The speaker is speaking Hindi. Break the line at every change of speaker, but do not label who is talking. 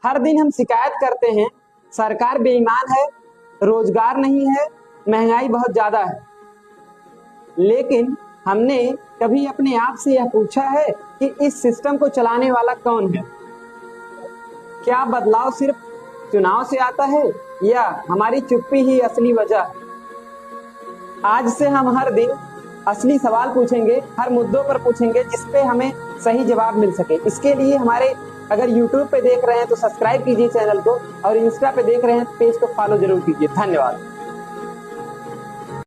हर दिन हम शिकायत करते हैं सरकार बेईमान है, रोजगार नहीं है, महंगाई बहुत ज्यादा है, लेकिन हमने कभी अपने आप से यह पूछा है कि इस सिस्टम को चलाने वाला कौन है? क्या बदलाव सिर्फ चुनाव से आता है या हमारी चुप्पी ही असली वजह है? आज से हम हर दिन असली सवाल पूछेंगे, हर मुद्दों पर पूछेंगे जिस पे हमें सही जवाब मिल सके। इसके लिए हमारे अगर YouTube पे देख रहे हैं तो सब्सक्राइब कीजिए चैनल को, और इंस्टा पे देख रहे हैं पेज को फॉलो जरूर कीजिए। धन्यवाद।